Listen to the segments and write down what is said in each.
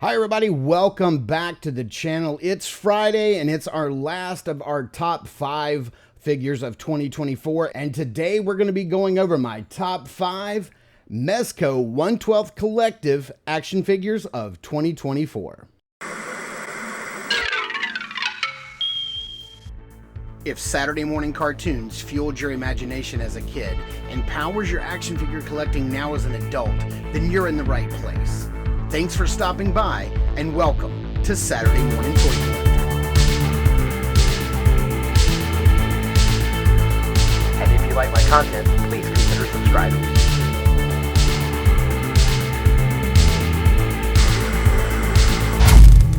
Hi everybody, welcome back to the channel. It's Friday and it's our last of our top 5 figures of 2024, and today we're going to be going over my top 5 Mezco 1/12 collective action figures of 2024. If Saturday morning cartoons fueled your imagination as a kid and powers your action figure collecting now as an adult, then you're in the right place. Thanks for stopping by, and welcome to Saturday Morning Toy Collecting. And if you like my content, please consider subscribing.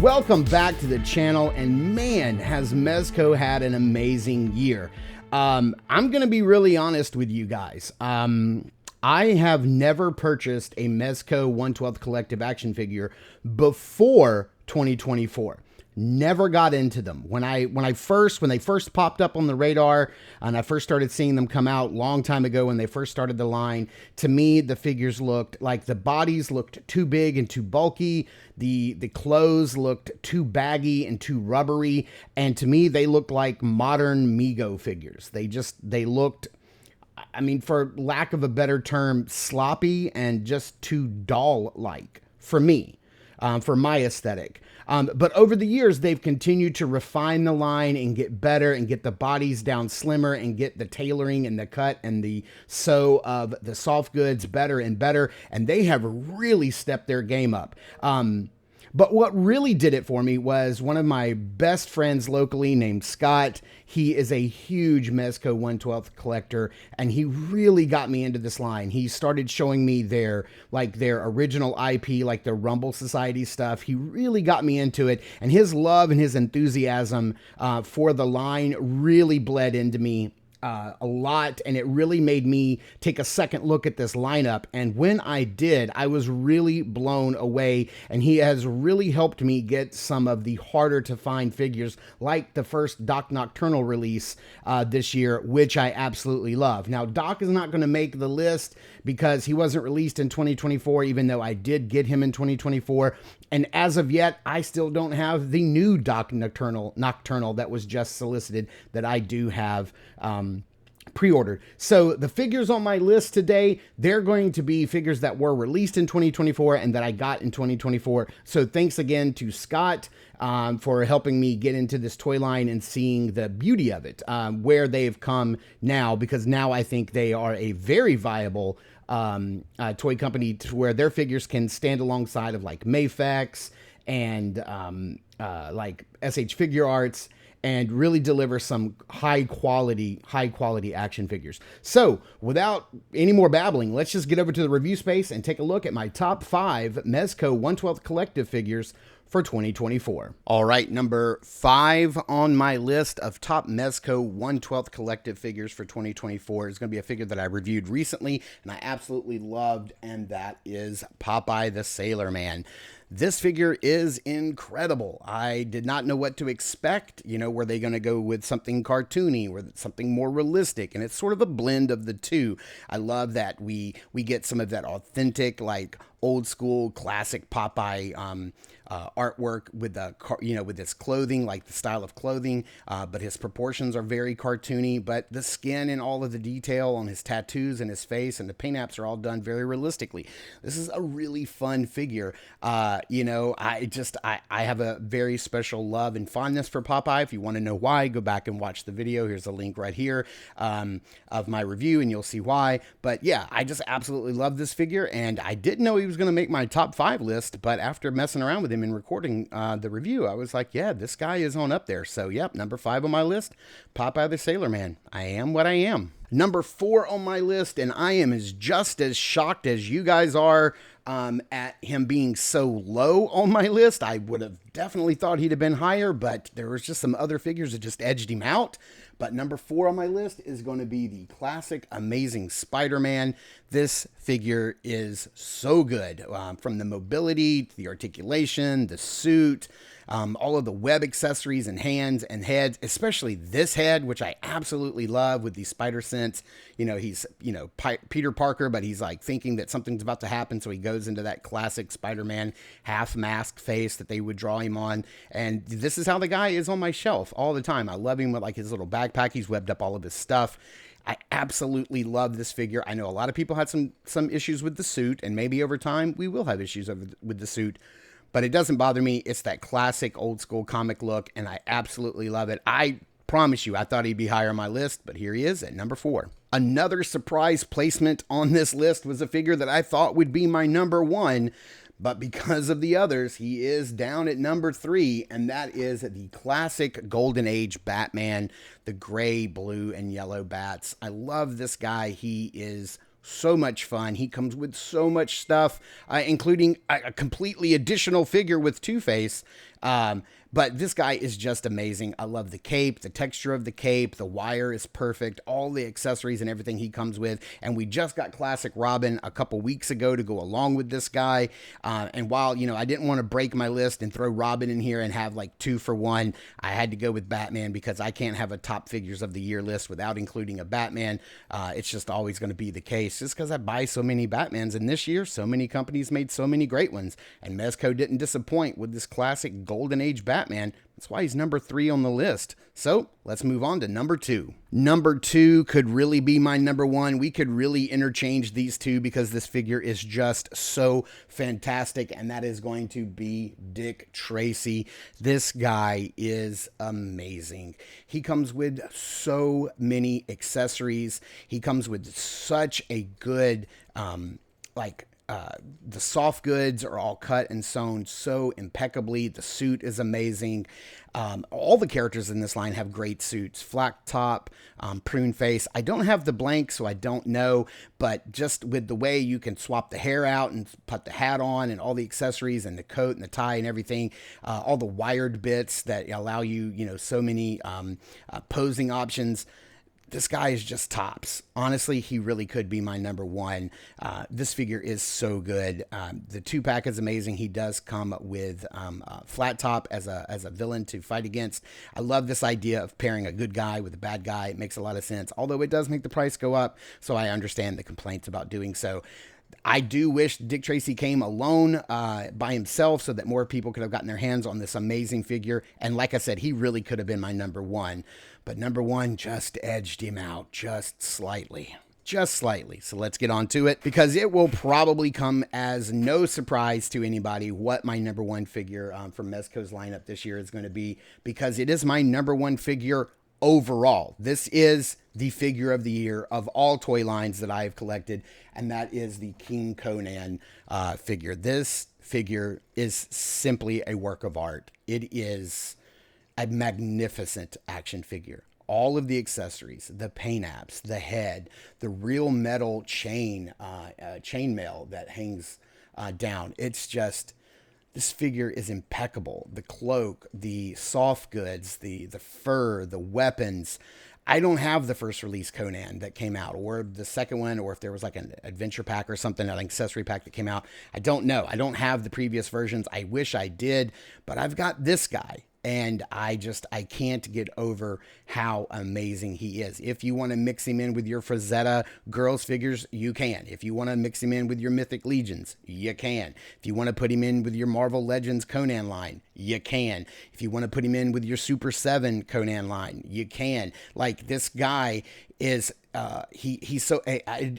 Welcome back to the channel, and man, has Mezco had an amazing year. I'm going to be really honest with you guys. I have never purchased a Mezco 1/12 collective action figure before 2024. Never got into them. When they first popped up on the radar and I first started seeing them come out long time ago when they first started the line, to me the figures looked like the bodies looked too big and too bulky. The clothes looked too baggy and too rubbery, and to me they looked like modern Mego figures. They looked, I mean, for lack of a better term, sloppy and just too doll-like for me, for my aesthetic. But over the years, they've continued to refine the line and get better and get the bodies down slimmer and get the tailoring and the cut and the sew of the soft goods better and better. And they have really stepped their game up. But what really did it for me was one of my best friends locally named Scott. He is a huge Mezco 1/12 collector, and he really got me into this line. He started showing me their original IP, like the Rumble Society stuff. He really got me into it, and his love and his enthusiasm for the line really bled into me a lot, and it really made me take a second look at this lineup. And when I did, I was really blown away, and he has really helped me get some of the harder to find figures, like the first Doc Nocturnal release this year, which I absolutely love. Now, Doc is not going to make the list because he wasn't released in 2024, even though I did get him in 2024. And as of yet, I still don't have the new Doc Nocturnal that was just solicited that I do have pre-ordered. So the figures on my list today, they're going to be figures that were released in 2024 and that I got in 2024. So thanks again to Scott for helping me get into this toy line and seeing the beauty of it, where they've come now, because now I think they are a very viable toy company to where their figures can stand alongside of like Mafex and like SH Figure Arts, and really deliver some high quality action figures. So without any more babbling, let's just get over to the review space and take a look at my top 5 Mezco 1/12 collective figures for 2024. All right, number 5 on my list of top Mezco 1/12 collective figures for 2024 is going to be a figure that I reviewed recently and I absolutely loved, and that is Popeye the Sailor Man. This figure is incredible. I did not know what to expect. You know, were they going to go with something cartoony or something more realistic? And it's sort of a blend of the two. I love that we get some of that authentic, like old school classic Popeye artwork with the with his clothing, like the style of clothing, but his proportions are very cartoony. But the skin and all of the detail on his tattoos and his face and the paint apps are all done very realistically. This is a really fun figure. I have a very special love and fondness for Popeye. If you want to know why, go back and watch the video. Here's a link right here of my review, and you'll see why. But yeah, I just absolutely love this figure, and I didn't know he was going to make my top 5 list, but after messing around with him and recording the review, I was like, yeah, this guy is on up there. So yep, number 5 on my list, Popeye the Sailor Man. I am what I am. Number 4 on my list, and I am just as shocked as you guys are at him being so low on my list. I would have definitely thought he'd have been higher, but there was just some other figures that just edged him out. But number 4 on my list is going to be the classic Amazing Spider-Man. This figure is so good, from the mobility to the articulation, the suit, all of the web accessories and hands and heads, especially this head, which I absolutely love with the spider sense. You know, he's, Peter Parker, but he's like thinking that something's about to happen. So he goes into that classic Spider-Man half mask face that they would draw him on. And this is how the guy is on my shelf all the time. I love him with like his little backpack. He's webbed up all of his stuff. I absolutely love this figure. I know a lot of people had some issues with the suit, and maybe over time we will have issues with the suit, but it doesn't bother me. It's that classic old school comic look, and I absolutely love it. I promise you, I thought he'd be higher on my list, but here he is at number 4. Another surprise placement on this list was a figure that I thought would be my number 1, but because of the others, he is down at number 3, and that is the classic Golden Age Batman, the gray, blue, and yellow bats. I love this guy. He is so much fun. He comes with so much stuff, including a completely additional figure with Two-Face. But this guy is just amazing. I love the cape, the texture of the cape, the wire is perfect, all the accessories and everything he comes with. And we just got Classic Robin a couple weeks ago to go along with this guy. And while, you know, I didn't want to break my list and throw Robin in here and have like 2 for 1, I had to go with Batman because I can't have a top figures of the year list without including a Batman. It's just always going to be the case just because I buy so many Batmans. And this year, so many companies made so many great ones. And Mezco didn't disappoint with this classic Golden Age Batman. That's why he's number 3 on the list. So let's move on to number 2. Number 2 could really be my number 1. We could really interchange these two because this figure is just so fantastic, and that is going to be Dick Tracy. This guy is amazing. He comes with so many accessories. He comes with such a good, the soft goods are all cut and sewn so impeccably. The suit is amazing. All the characters in this line have great suits. Flat top, prune face. I don't have the blank, so I don't know. But just with the way you can swap the hair out and put the hat on and all the accessories and the coat and the tie and everything, all the wired bits that allow you, so many posing options. This guy is just tops. Honestly, he really could be my number 1. This figure is so good. The 2-pack is amazing. He does come with Flat Top as a villain to fight against. I love this idea of pairing a good guy with a bad guy. It makes a lot of sense, although it does make the price go up, so I understand the complaints about doing so. I do wish Dick Tracy came alone by himself so that more people could have gotten their hands on this amazing figure. And like I said, he really could have been my number 1. But number 1 just edged him out just slightly. Just slightly. So let's get on to it because it will probably come as no surprise to anybody what my number 1 figure from Mezco's lineup this year is going to be, because it is my number 1 figure overall. This is the figure of the year of all toy lines that I've collected, and that is the King Conan figure. This figure is simply a work of art. It is a magnificent action figure. All of the accessories, the paint apps, the head, the real metal chain mail that hangs down. It's just, this figure is impeccable. The cloak, the soft goods, the fur, the weapons. I don't have the first release Conan that came out, or the second one, or if there was like an adventure pack or something, an accessory pack that came out. I don't know. I don't have the previous versions. I wish I did, but I've got this guy. And I can't get over how amazing he is. If you want to mix him in with your Frazetta girls figures, you can. If you want to mix him in with your Mythic Legions, you can. If you want to put him in with your Marvel Legends Conan line, you can. If you want to put him in with your Super 7 Conan line, you can. Like, this guy is he's so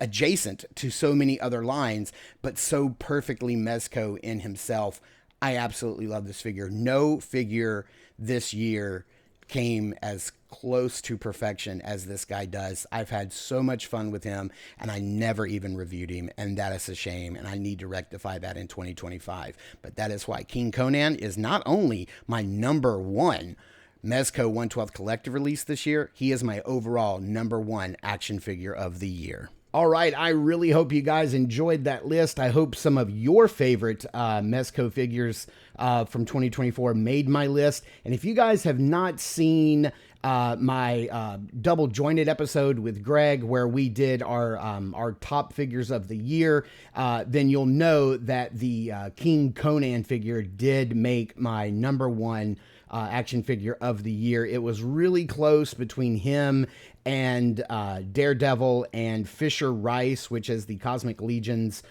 adjacent to so many other lines, but so perfectly Mezco in himself. I absolutely love this figure. No figure this year came as close to perfection as this guy does. I've had so much fun with him, and I never even reviewed him, and that is a shame, and I need to rectify that in 2025. But that is why King Conan is not only my number 1 Mezco 1/12 collective release this year, he is my overall number 1 action figure of the year. All right, I really hope you guys enjoyed that list. I hope some of your favorite Mezco figures from 2024 made my list. And if you guys have not seen my double jointed episode with Greg, where we did our top figures of the year, then you'll know that the King Conan figure did make my number 1 action figure of the year. It was really close between him and Daredevil and Fisher Rice, which is the Cosmic Legion's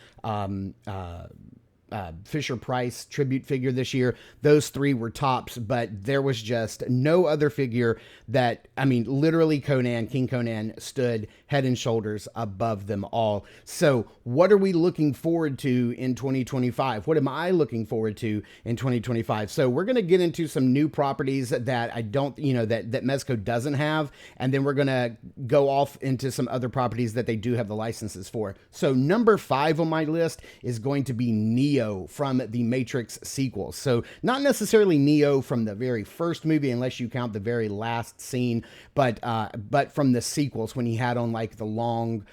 Fisher Price tribute figure this year. Those three were tops, but there was just no other figure that, I mean, literally King Conan stood head and shoulders above them all. So what are we looking forward to in 2025? What am I looking forward to in 2025? So we're going to get into some new properties that I don't, that Mezco doesn't have. And then we're going to go off into some other properties that they do have the licenses for. So number 5 on my list is going to be Neo from the Matrix sequels. So not necessarily Neo from the very first movie, unless you count the very last scene, but from the sequels when he had on like the long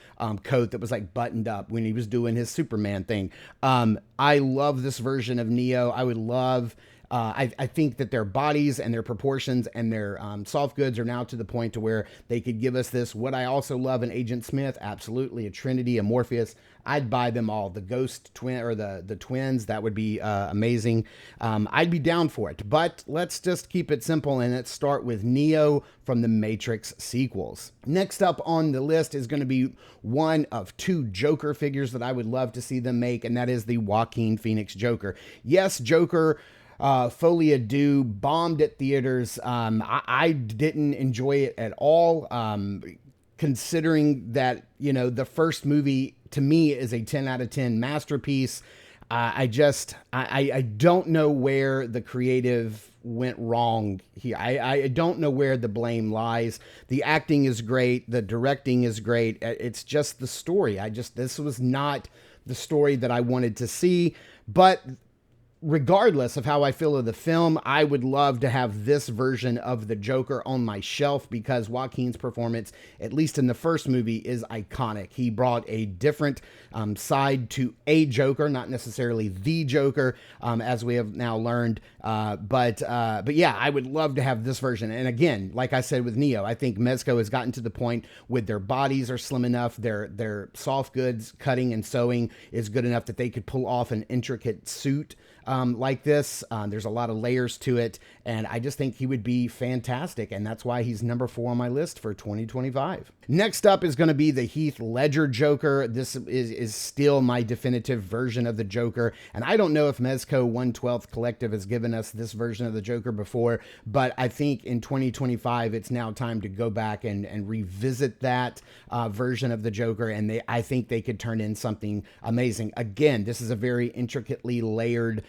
coat that was like buttoned up when he was doing his Superman thing. I love this version of Neo. I would love I think that their bodies and their proportions and their soft goods are now to the point to where they could give us this. What I also love in Agent Smith, absolutely, a Trinity, a Morpheus. I'd buy them all. The Ghost twin or the twins, that would be amazing. I'd be down for it. But let's just keep it simple and let's start with Neo from the Matrix sequels. Next up on the list is going to be one of 2 Joker figures that I would love to see them make, and that is the Joaquin Phoenix Joker. Yes, Joker. Folie à Deux bombed at theaters. I didn't enjoy it at all, considering that, the first movie to me is a 10 out of 10 masterpiece. I don't know where the creative went wrong here. I don't know where the blame lies. The acting is great. The directing is great. It's just the story. This was not the story that I wanted to see, but regardless of how I feel of the film, I would love to have this version of the Joker on my shelf because Joaquin's performance, at least in the first movie, is iconic. He brought a different side to a Joker, not necessarily the Joker, as we have now learned. But yeah, I would love to have this version. And again, like I said with Neo, I think Mezco has gotten to the point with their bodies are slim enough, their soft goods cutting and sewing is good enough that they could pull off an intricate suit like this. There's a lot of layers to it, and I just think he would be fantastic, and that's why he's number 4 on my list for 2025. Next up is going to be the Heath Ledger Joker. This is still my definitive version of the Joker, and I don't know if Mezco 1/12 Collective has given us this version of the Joker before, but I think in 2025 it's now time to go back and revisit that version of the Joker, and I think they could turn in something amazing. Again, this is a very intricately layered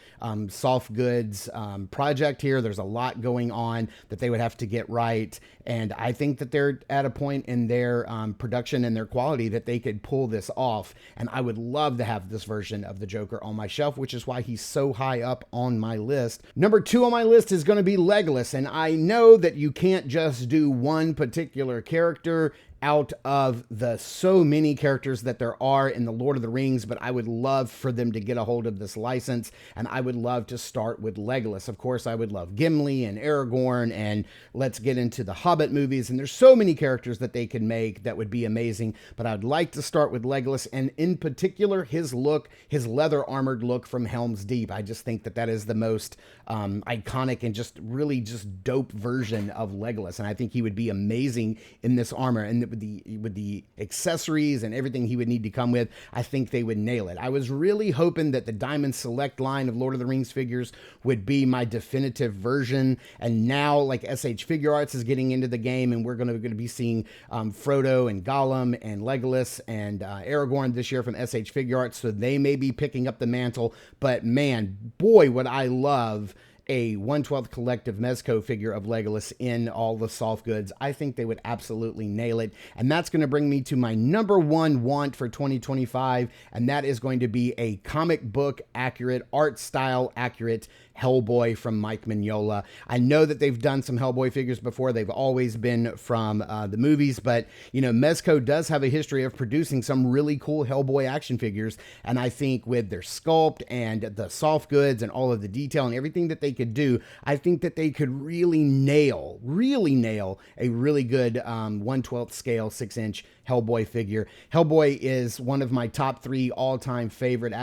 soft goods project here. There's a lot going on that they would have to get right, and I think that they're at a point in their production and their quality that they could pull this off, and I would love to have this version of the Joker on my shelf, which is why he's so high up on my list. Number 2 on my list is going to be Legolas, and I know that you can't just do one particular character out of the so many characters that there are in the Lord of the Rings, but I would love for them to get a hold of this license, and I would love to start with Legolas. Of course, I would love Gimli and Aragorn, and let's get into the Hobbit movies, and there's so many characters that they could make that would be amazing, but I'd like to start with Legolas, and in particular, his look, his leather armored look from Helm's Deep. I just think that that is the most iconic and just really just dope version of Legolas, and I think he would be amazing in this armor, and with the accessories and everything he would need to come with, I think they would nail it. I was really hoping that the Diamond Select line of Lord of the Rings figures would be my definitive version, and now like SH Figure Arts is getting into the game, and we're going to be seeing Frodo and Gollum and Legolas and Aragorn this year from SH Figure Arts, so they may be picking up the mantle, but man, boy, would I love a 1/12 Collective Mezco figure of Legolas in all the soft goods. I think they would absolutely nail it. And that's going to bring me to my number 1 want for 2025. And that is going to be a comic book accurate, art style accurate Hellboy from Mike Mignola. I know that they've done some Hellboy figures before. They've always been from the movies, but Mezco does have a history of producing some really cool Hellboy action figures. And I think with their sculpt and the soft goods and all of the detail and everything that they could do, I think that they could really nail a really good 1/12 scale 6-inch Hellboy figure. Hellboy is one of my top 3 all-time favorite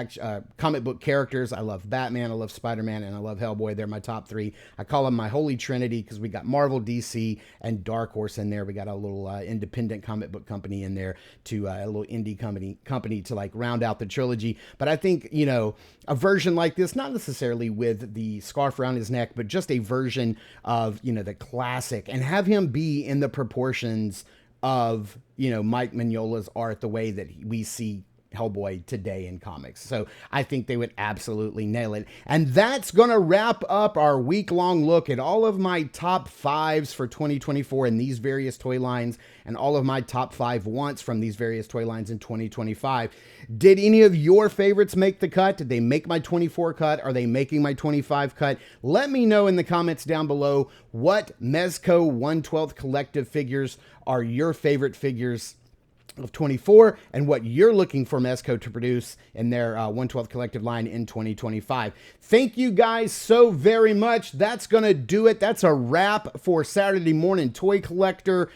comic book characters. I love Batman, I love Spider-Man, and I love Hellboy. They're my top three. I call them my holy trinity because we got Marvel, DC, and Dark Horse in there. We got a little independent comic book company in there to a little indie company to like round out the trilogy. But I think, you know, a version like this, not necessarily with the scarf around his neck, but just a version of, you know, the classic, and have him be in the proportions of, you know, Mike Mignola's art, the way that we see Hellboy today in comics. So I think they would absolutely nail it. And that's going to wrap up our week-long look at all of my top fives for 2024 in these various toy lines, and all of my top 5 wants from these various toy lines in 2025. Did any of your favorites make the cut? Did they make my 24 cut? Are they making my 25 cut? Let me know in the comments down below what Mezco 1/12 collective figures are your favorite figures of 24, and what you're looking for Mezco to produce in their 1/12 collective line in 2025. Thank you guys so very much. That's going to do it. That's a wrap for Saturday Morning Toy Collector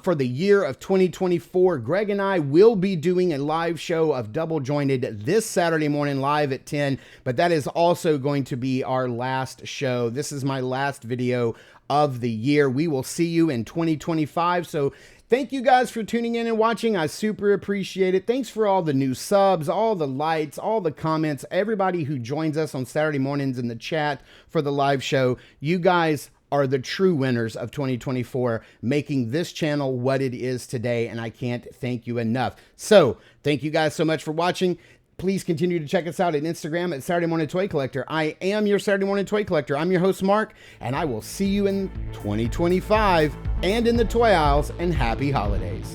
for the year of 2024. Greg and I will be doing a live show of Double Jointed this Saturday morning live at 10, but that is also going to be our last show. This is my last video of the year. We will see you in 2025. So thank you guys for tuning in and watching. I super appreciate it. Thanks for all the new subs, all the likes, all the comments, everybody who joins us on Saturday mornings in the chat for the live show. You guys are the true winners of 2024, making this channel what it is today, and I can't thank you enough. So thank you guys so much for watching. Please continue to check us out at Instagram at Saturday Morning Toy Collector. I am your Saturday Morning Toy Collector. I'm your host, Mark, and I will see you in 2025 and in the toy aisles, and happy holidays.